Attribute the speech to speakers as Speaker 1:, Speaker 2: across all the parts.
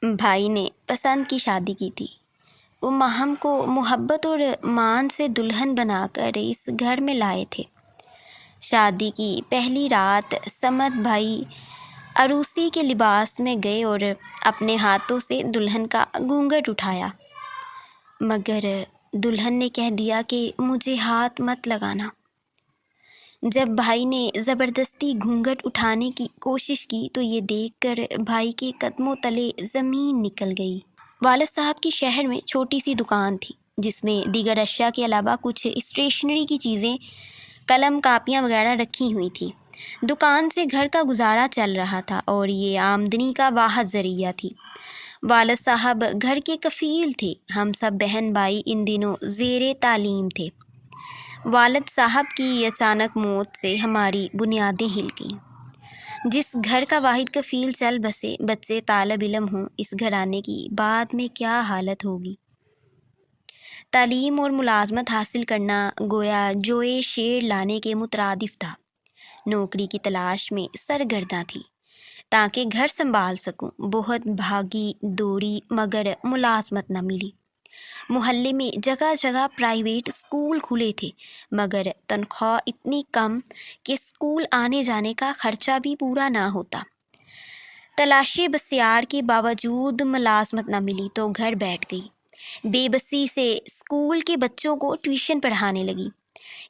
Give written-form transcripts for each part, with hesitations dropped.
Speaker 1: بھائی نے پسند کی شادی کی تھی۔ وہ ماہم کو محبت اور مان سے دلہن بنا کر اس گھر میں لائے تھے۔ شادی کی پہلی رات سمد بھائی عروسی کے لباس میں گئے اور اپنے ہاتھوں سے دلہن کا گھونگھٹ اٹھایا، مگر دلہن نے کہہ دیا کہ مجھے ہاتھ مت لگانا۔ جب بھائی نے زبردستی گھونگھٹ اٹھانے کی کوشش کی تو یہ دیکھ کر بھائی کے قدموں تلے زمین نکل گئی۔ والد صاحب کی شہر میں چھوٹی سی دکان تھی جس میں دیگر اشیاء کے علاوہ کچھ اسٹیشنری کی چیزیں، قلم، کاپیاں وغیرہ رکھی ہوئی تھیں۔ دکان سے گھر کا گزارا چل رہا تھا اور یہ آمدنی کا واحد ذریعہ تھی۔ والد صاحب گھر کے کفیل تھے۔ ہم سب بہن بھائی ان دنوں زیر تعلیم تھے۔ والد صاحب کی اچانک موت سے ہماری بنیادیں ہل گئیں۔ جس گھر کا واحد کفیل چل بسے، بچے طالب علم ہوں، اس گھرانے کی بعد میں کیا حالت ہوگی۔ تعلیم اور ملازمت حاصل کرنا گویا جوئے شیر لانے کے مترادف تھا۔ نوکری کی تلاش میں سرگرداں تھی تاکہ گھر سنبھال سکوں۔ بہت بھاگی دوڑی مگر ملازمت نہ ملی۔ محلے میں جگہ جگہ پرائیویٹ اسکول کھلے تھے مگر تنخواہ اتنی کم کہ اسکول آنے جانے کا خرچہ بھی پورا نہ ہوتا۔ تلاشی بسیار کے باوجود ملازمت نہ ملی تو گھر بیٹھ گئی۔ بے بسی سے اسکول کے بچوں کو ٹیوشن پڑھانے لگی۔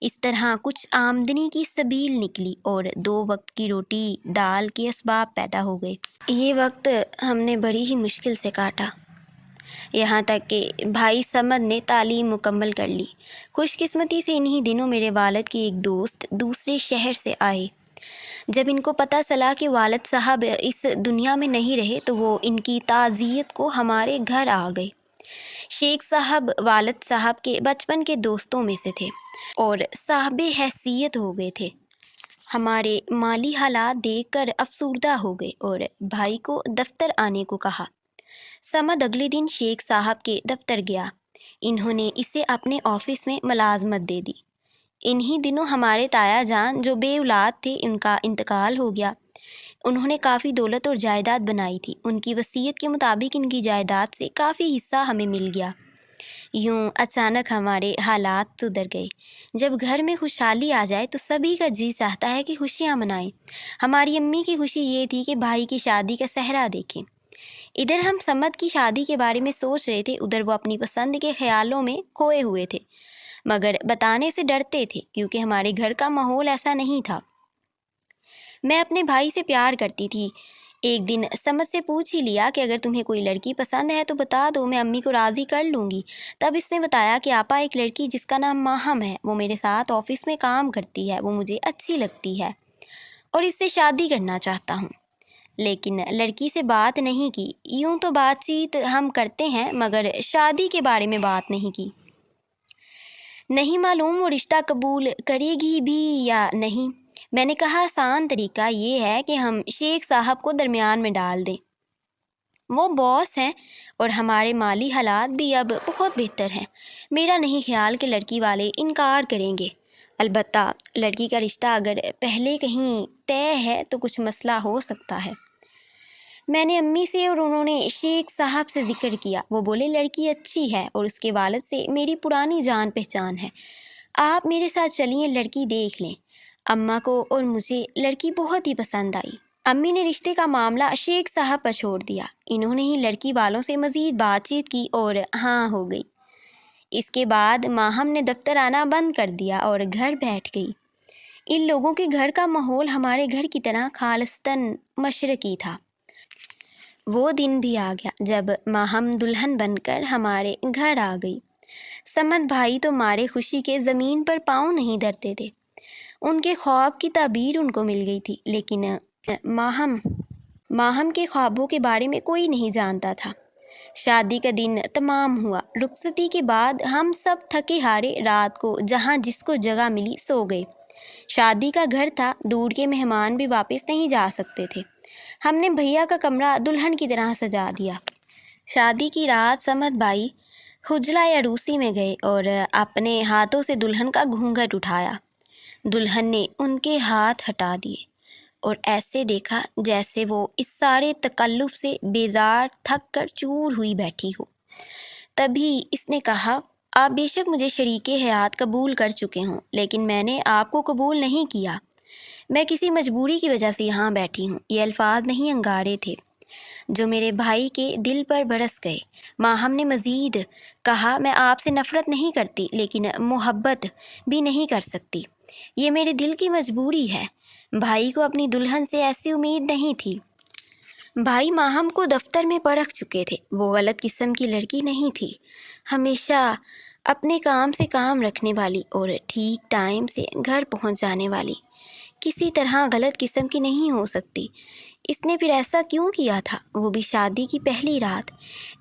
Speaker 1: اس طرح کچھ آمدنی کی سبیل نکلی اور 2 وقت کی روٹی دال کے اسباب پیدا ہو گئے۔ یہ وقت ہم نے بڑی ہی مشکل سے کاٹا، یہاں تک کہ بھائی سمد نے تعلیم مکمل کر لی۔ خوش قسمتی سے انہی دنوں میرے والد کے ایک دوست دوسرے شہر سے آئے۔ جب ان کو پتہ چلا کہ والد صاحب اس دنیا میں نہیں رہے تو وہ ان کی تعزیت کو ہمارے گھر آ گئے۔ شیخ صاحب والد صاحب کے بچپن کے دوستوں میں سے تھے اور صاحب حیثیت ہو گئے تھے۔ ہمارے مالی حالات دیکھ کر افسردہ ہو گئے اور بھائی کو دفتر آنے کو کہا۔ سمد اگلے دن شیخ صاحب کے دفتر گیا۔ انہوں نے اسے اپنے آفس میں ملازمت دے دی۔ انہی دنوں ہمارے تایا جان جو بے اولاد تھے، ان کا انتقال ہو گیا۔ انہوں نے کافی دولت اور جائیداد بنائی تھی۔ ان کی وصیت کے مطابق ان کی جائیداد سے کافی حصہ ہمیں مل گیا۔ یوں اچانک ہمارے حالات سدھر گئے۔ جب گھر میں خوشحالی آ جائے تو سبھی کا جی چاہتا ہے کہ خوشیاں منائیں۔ ہماری امی کی خوشی یہ تھی کہ بھائی کی شادی کا صحرا دیکھیں۔ ادھر ہم سمد کی شادی کے بارے میں سوچ رہے تھے، ادھر وہ اپنی پسند کے خیالوں میں کھوئے ہوئے تھے، مگر بتانے سے ڈرتے تھے کیونکہ ہمارے گھر کا ماحول ایسا نہیں تھا۔ میں اپنے بھائی سے پیار کرتی تھی۔ ایک دن سمد سے پوچھ ہی لیا کہ اگر تمہیں کوئی لڑکی پسند ہے تو بتا دو، میں امی کو راضی کر لوں گی۔ تب اس نے بتایا کہ آپا، ایک لڑکی جس کا نام ماہم ہے، وہ میرے ساتھ آفس میں کام کرتی ہے، وہ مجھے اچھی لگتی ہے اور اس سے شادی کرنا چاہتا ہوں، لیکن لڑکی سے بات نہیں کی۔ یوں تو بات چیت ہم کرتے ہیں مگر شادی کے بارے میں بات نہیں کی۔ نہیں معلوم وہ رشتہ قبول کرے گی بھی یا نہیں۔ میں نے کہا آسان طریقہ یہ ہے کہ ہم شیخ صاحب کو درمیان میں ڈال دیں۔ وہ باس ہیں اور ہمارے مالی حالات بھی اب بہت بہتر ہیں۔ میرا نہیں خیال کہ لڑکی والے انکار کریں گے۔ البتہ لڑکی کا رشتہ اگر پہلے کہیں طے ہے تو کچھ مسئلہ ہو سکتا ہے۔ میں نے امی سے اور انہوں نے شیخ صاحب سے ذکر کیا۔ وہ بولے لڑکی اچھی ہے اور اس کے والد سے میری پرانی جان پہچان ہے، آپ میرے ساتھ چلیے، لڑکی دیکھ لیں۔ اماں کو اور مجھے لڑکی بہت ہی پسند آئی۔ امی نے رشتے کا معاملہ شیخ صاحب پر چھوڑ دیا۔ انہوں نے ہی لڑکی والوں سے مزید بات چیت کی اور ہاں ہو گئی۔ اس کے بعد ماہم نے دفتر آنا بند کر دیا اور گھر بیٹھ گئی۔ ان لوگوں کے گھر کا ماحول ہمارے گھر کی طرح خالصتاً مشرقی تھا۔ وہ دن بھی آ گیا جب ماہم دلہن بن کر ہمارے گھر آ گئی۔ سمد بھائی تو مارے خوشی کے زمین پر پاؤں نہیں دھرتے تھے۔ ان کے خواب کی تعبیر ان کو مل گئی تھی، لیکن ماہم کے خوابوں کے بارے میں کوئی نہیں جانتا تھا۔ شادی کا دن تمام ہوا۔ رخصتی کے بعد ہم سب تھکے ہارے رات کو جہاں جس کو جگہ ملی سو گئے۔ شادی کا گھر تھا، دور کے مہمان بھی واپس نہیں جا سکتے تھے۔ ہم نے بھیا کا کمرہ دلہن کی طرح سجا دیا۔ شادی کی رات سمد بھائی حجلہ عروسی میں گئے اور اپنے ہاتھوں سے دلہن کا گھونگھٹ اٹھایا۔ دلہن نے ان کے ہاتھ ہٹا دیے اور ایسے دیکھا جیسے وہ اس سارے تکلف سے بیزار تھک کر چور ہوئی بیٹھی ہو۔ تبھی اس نے کہا، آپ بے شک مجھے شریک حیات قبول کر چکے ہوں، لیکن میں نے آپ کو قبول نہیں کیا۔ میں کسی مجبوری کی وجہ سے یہاں بیٹھی ہوں۔ یہ الفاظ نہیں انگارے تھے جو میرے بھائی کے دل پر برس گئے۔ ماہم نے مزید کہا، میں آپ سے نفرت نہیں کرتی لیکن محبت بھی نہیں کر سکتی۔ یہ میرے دل کی مجبوری ہے۔ بھائی کو اپنی دلہن سے ایسی امید نہیں تھی۔ بھائی ماہم کو دفتر میں پرکھ چکے تھے۔ وہ غلط قسم کی لڑکی نہیں تھی، ہمیشہ اپنے کام سے کام رکھنے والی اور ٹھیک ٹائم سے گھر پہنچ جانے والی کسی طرح غلط قسم کی نہیں ہو سکتی۔ اس نے پھر ایسا کیوں کیا تھا؟ وہ بھی شادی کی پہلی رات۔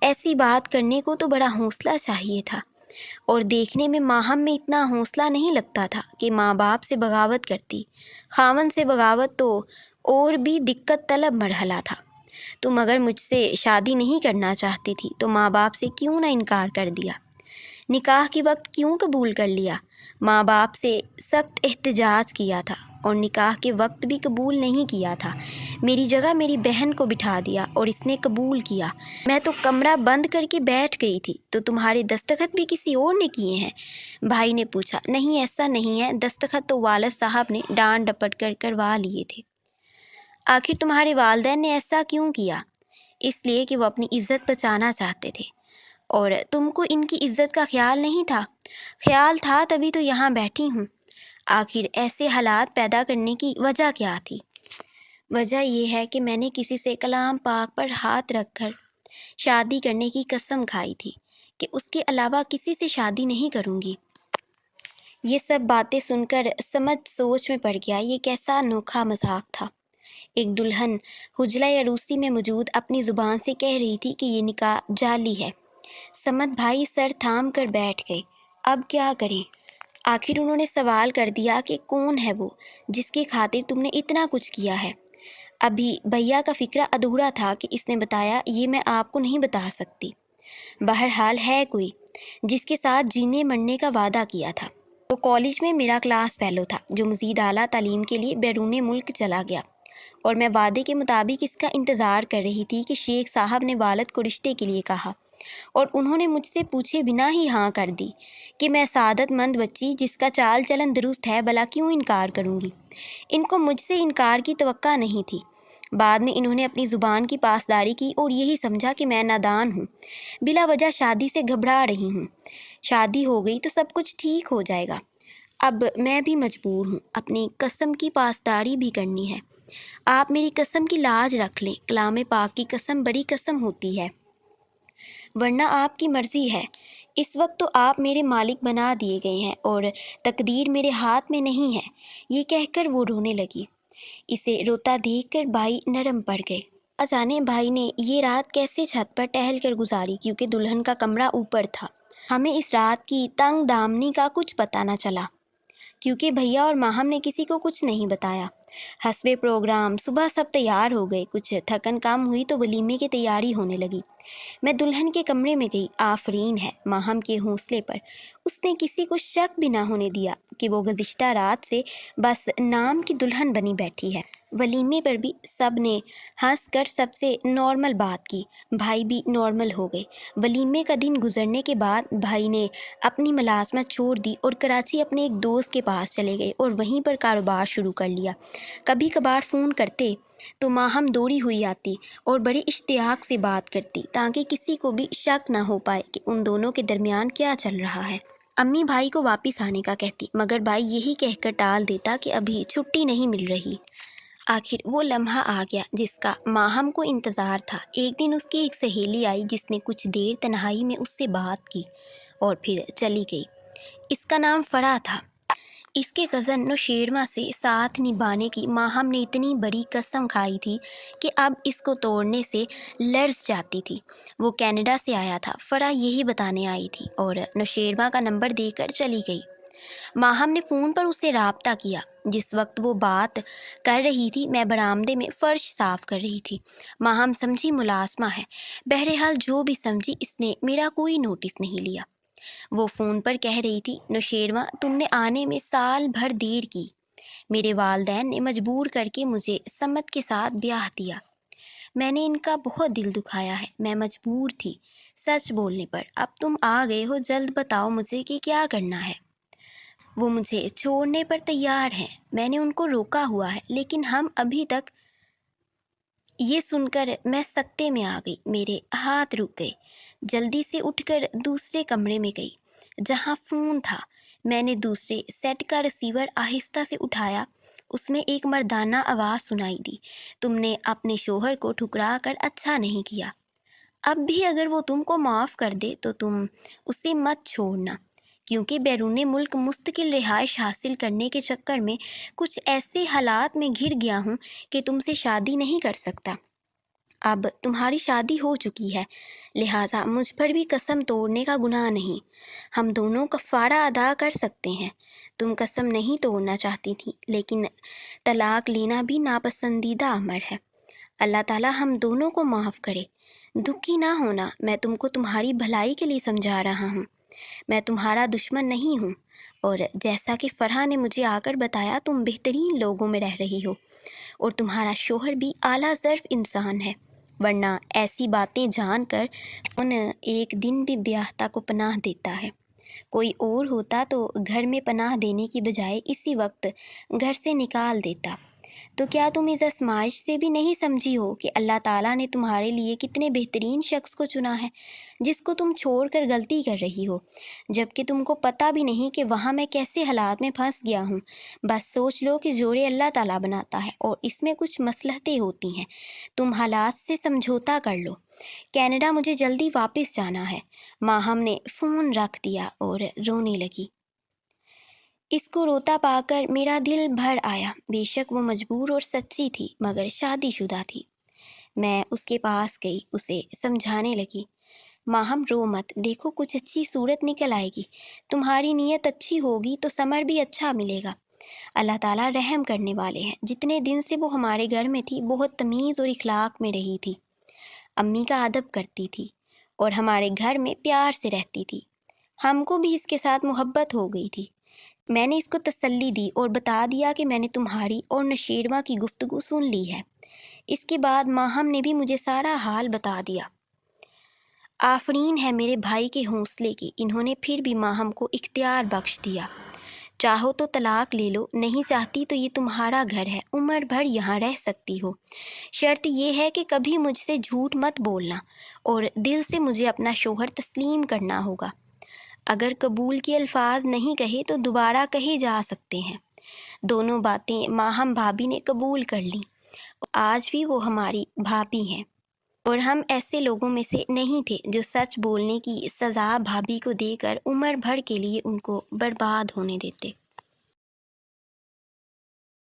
Speaker 1: ایسی بات کرنے کو تو بڑا حوصلہ چاہیے تھا، اور دیکھنے میں ماہم میں اتنا حوصلہ نہیں لگتا تھا کہ ماں باپ سے بغاوت کرتی۔ خاوند سے بغاوت تو اور بھی دقت طلب مرحلہ تھا۔ تم اگر مجھ سے شادی نہیں کرنا چاہتی تھی تو ماں باپ سے کیوں نہ انکار کر دیا؟ نکاح کے وقت کیوں قبول کر لیا؟ ماں باپ سے سخت احتجاج کیا تھا اور نکاح کے وقت بھی قبول نہیں کیا تھا۔ میری جگہ میری بہن کو بٹھا دیا اور اس نے قبول کیا۔ میں تو کمرہ بند کر کے بیٹھ گئی تھی۔ تو تمہارے دستخط بھی کسی اور نے کیے ہیں؟ بھائی نے پوچھا۔ نہیں، ایسا نہیں ہے، دستخط تو والد صاحب نے ڈانٹ ڈپٹ کر کروا لیے تھے۔ آخر تمہارے والدین نے ایسا کیوں کیا؟ اس لیے کہ وہ اپنی عزت بچانا چاہتے تھے، اور تم کو ان کی عزت کا خیال نہیں تھا؟ خیال تھا تبھی تو یہاں بیٹھی ہوں۔ آخر ایسے حالات پیدا کرنے کی وجہ کیا تھی؟ وجہ یہ ہے کہ میں نے کسی سے کلام پاک پر ہاتھ رکھ کر شادی کرنے کی قسم کھائی تھی کہ اس کے علاوہ کسی سے شادی نہیں کروں گی۔ یہ سب باتیں سن کر سمجھ سوچ میں پڑ گیا، یہ کیسا انوکھا مذاق تھا۔ ایک دلہن حجلہ عروسی میں موجود اپنی زبان سے کہہ رہی تھی کہ یہ نکاح جعلی ہے۔ سمد بھائی سر تھام کر بیٹھ گئے۔ اب کیا کریں؟ آخر انہوں نے سوال کر دیا کہ کون ہے وہ جس کی خاطر تم نے اتنا کچھ کیا ہے؟ ابھی بھیا کا فکرہ ادھورا تھا کہ اس نے بتایا، یہ میں آپ کو نہیں بتا سکتی۔ بہرحال ہے کوئی جس کے ساتھ جینے مرنے کا وعدہ کیا تھا۔ وہ کالج میں میرا کلاس فیلو تھا جو مزید اعلیٰ تعلیم کے لیے بیرون ملک چلا گیا، اور میں وعدے کے مطابق اس کا انتظار کر رہی تھی کہ شیخ صاحب نے والد کو رشتے کے لیے کہا، اور انہوں نے مجھ سے پوچھے بنا ہی ہاں کر دی کہ میں سعادت مند بچی جس کا چال چلن درست ہے بھلا کیوں انکار کروں گی؟ ان کو مجھ سے انکار کی توقع نہیں تھی۔ بعد میں انہوں نے اپنی زبان کی پاسداری کی اور یہی سمجھا کہ میں نادان ہوں، بلا وجہ شادی سے گھبرا رہی ہوں۔ شادی ہو گئی تو سب کچھ ٹھیک ہو جائے گا۔ اب میں بھی مجبور ہوں، اپنی قسم کی پاسداری بھی کرنی ہے۔ آپ میری قسم کی لاج رکھ لیں، کلام پاک کی قسم بڑی قسم ہوتی ہے، ورنہ آپ کی مرضی ہے۔ اس وقت تو آپ میرے مالک بنا دیے گئے ہیں اور تقدیر میرے ہاتھ میں نہیں ہے۔ یہ کہہ کر وہ رونے لگی۔ اسے روتا دیکھ کر بھائی نرم پڑ گئے۔ جانے بھائی نے یہ رات کیسے چھت پر ٹہل کر گزاری، کیونکہ دلہن کا کمرہ اوپر تھا۔ ہمیں اس رات کی تنگ دامنی کا کچھ پتہ نہ چلا، کیونکہ بھیا اور ماہم نے کسی کو کچھ نہیں بتایا۔ حسب پروگرام صبح سب تیار ہو گئے۔ کچھ تھکن کم ہوئی تو ولیمے کی تیاری ہونے لگی۔ میں دلہن کے کمرے میں گئی۔ آفرین ہے ماہم کے حوصلے پر، اس نے کسی کو شک بھی نہ ہونے دیا کہ وہ گزشتہ رات سے بس نام کی دلہن بنی بیٹھی ہے۔ ولیمے پر بھی سب نے ہنس کر سب سے نارمل بات کی، بھائی بھی نارمل ہو گئے۔ ولیمے کا دن گزرنے کے بعد بھائی نے اپنی ملازمت چھوڑ دی اور کراچی اپنے ایک دوست کے پاس چلے گئے اور وہیں پر کاروبار شروع کر لیا۔ کبھی کبھار فون کرتے تو ماہم دوڑی ہوئی آتی اور بڑے اشتیاق سے بات کرتی تاکہ کسی کو بھی شک نہ ہو پائے کہ ان دونوں کے درمیان کیا چل رہا ہے۔ امی بھائی کو واپس آنے کا کہتی، مگر بھائی یہی کہہ کر ٹال دیتا کہ ابھی چھٹی نہیں مل رہی۔ آخر وہ لمحہ آ گیا جس کا ماہم کو انتظار تھا۔ ایک دن اس کی ایک سہیلی آئی جس نے کچھ دیر تنہائی میں اس سے بات کی اور پھر چلی گئی۔ اس کا نام فرح تھا۔ اس کے کزن نوشیروان سے ساتھ نبھانے کی ماہم نے اتنی بڑی قسم کھائی تھی کہ اب اس کو توڑنے سے لرز جاتی تھی۔ وہ کینیڈا سے آیا تھا، فرح یہی بتانے آئی تھی اور نوشیروان کا نمبر دے کر چلی گئی۔ ماہم نے فون پر اسے رابطہ کیا۔ جس وقت وہ بات کر رہی تھی میں برآمدے میں فرش صاف کر رہی تھی۔ ماہم سمجھی ملازمہ ہے، بہرحال جو بھی سمجھی اس نے میرا کوئی نوٹس نہیں لیا۔ وہ فون پر کہہ رہی تھی، نوشیروان تم نے آنے میں سال بھر دیر کی، میرے والدین نے مجبور کر کے مجھے سمت کے ساتھ بیاہ دیا۔ میں نے ان کا بہت دل دکھایا ہے، میں مجبور تھی سچ بولنے پر۔ اب تم آ گئے ہو، جلد بتاؤ مجھے کہ کیا کرنا ہے۔ وہ مجھے چھوڑنے پر تیار ہیں، میں نے ان کو روکا ہوا ہے، لیکن ہم ابھی تک۔ یہ سن کر میں سکتے میں آ گئی، میرے ہاتھ رک گئے۔ جلدی سے اٹھ کر دوسرے کمرے میں گئی جہاں فون تھا۔ میں نے دوسرے سیٹ کا ریسیور آہستہ سے اٹھایا۔ اس میں ایک مردانہ آواز سنائی دی، تم نے اپنے شوہر کو ٹھکرا کر اچھا نہیں کیا۔ اب بھی اگر وہ تم کو معاف کر دے تو تم اسے مت چھوڑنا، کیونکہ بیرون ملک مستقل رہائش حاصل کرنے کے چکر میں کچھ ایسے حالات میں گھر گیا ہوں کہ تم سے شادی نہیں کر سکتا۔ اب تمہاری شادی ہو چکی ہے، لہٰذا مجھ پر بھی قسم توڑنے کا گناہ نہیں۔ ہم دونوں کفارہ ادا کر سکتے ہیں۔ تم قسم نہیں توڑنا چاہتی تھی، لیکن طلاق لینا بھی ناپسندیدہ امر ہے۔ اللہ تعالیٰ ہم دونوں کو معاف کرے۔ دکھی نہ ہونا، میں تم کو تمہاری بھلائی کے لیے سمجھا رہا ہوں، میں تمہارا دشمن نہیں ہوں۔ اور جیسا کہ فرحہ نے مجھے آ کر بتایا، تم بہترین لوگوں میں رہ رہی ہو اور تمہارا شوہر بھی اعلیٰ ظرف انسان ہے، ورنہ ایسی باتیں جان کر کون ایک دن بھی بیاہتا کو پناہ دیتا ہے۔ کوئی اور ہوتا تو گھر میں پناہ دینے کی بجائے اسی وقت گھر سے نکال دیتا۔ تو کیا تم اس آزمائش سے بھی نہیں سمجھی ہو کہ اللہ تعالیٰ نے تمہارے لیے کتنے بہترین شخص کو چنا ہے، جس کو تم چھوڑ کر غلطی کر رہی ہو، جبکہ تم کو پتہ بھی نہیں کہ وہاں میں کیسے حالات میں پھنس گیا ہوں۔ بس سوچ لو کہ جوڑے اللہ تعالیٰ بناتا ہے اور اس میں کچھ مصلحتیں ہوتی ہیں، تم حالات سے سمجھوتا کر لو۔ کینیڈا مجھے جلدی واپس جانا ہے۔ ماہم نے فون رکھ دیا اور رونے لگی۔ اس کو روتا پا کر میرا دل بھر آیا۔ بے شک وہ مجبور اور سچی تھی، مگر شادی شدہ تھی۔ میں اس کے پاس گئی، اسے سمجھانے لگی، ماہم رو مت، دیکھو کچھ اچھی صورت نکل آئے گی، تمہاری نیت اچھی ہوگی تو ثمر بھی اچھا ملے گا۔ اللہ تعالیٰ رحم کرنے والے ہیں۔ جتنے دن سے وہ ہمارے گھر میں تھی، بہت تمیز اور اخلاق میں رہی تھی، امی کا ادب کرتی تھی اور ہمارے گھر میں پیار سے رہتی تھی۔ ہم کو بھی اس کے ساتھ محبت ہو گئی تھی۔ میں نے اس کو تسلی دی اور بتا دیا کہ میں نے تمہاری اور نشیرواں کی گفتگو سن لی ہے۔ اس کے بعد ماہم نے بھی مجھے سارا حال بتا دیا۔ آفرین ہے میرے بھائی کے حوصلے کی، انہوں نے پھر بھی ماہم کو اختیار بخش دیا۔ چاہو تو طلاق لے لو، نہیں چاہتی تو یہ تمہارا گھر ہے، عمر بھر یہاں رہ سکتی ہو۔ شرط یہ ہے کہ کبھی مجھ سے جھوٹ مت بولنا اور دل سے مجھے اپنا شوہر تسلیم کرنا ہوگا۔ اگر قبول کے الفاظ نہیں کہے تو دوبارہ کہے جا سکتے ہیں۔ دونوں باتیں ماہم بھابھی نے قبول کر لیں۔ آج بھی وہ ہماری بھابھی ہیں اور ہم ایسے لوگوں میں سے نہیں تھے جو سچ بولنے کی سزا بھابھی کو دے کر عمر بھر کے لیے ان کو برباد ہونے دیتے۔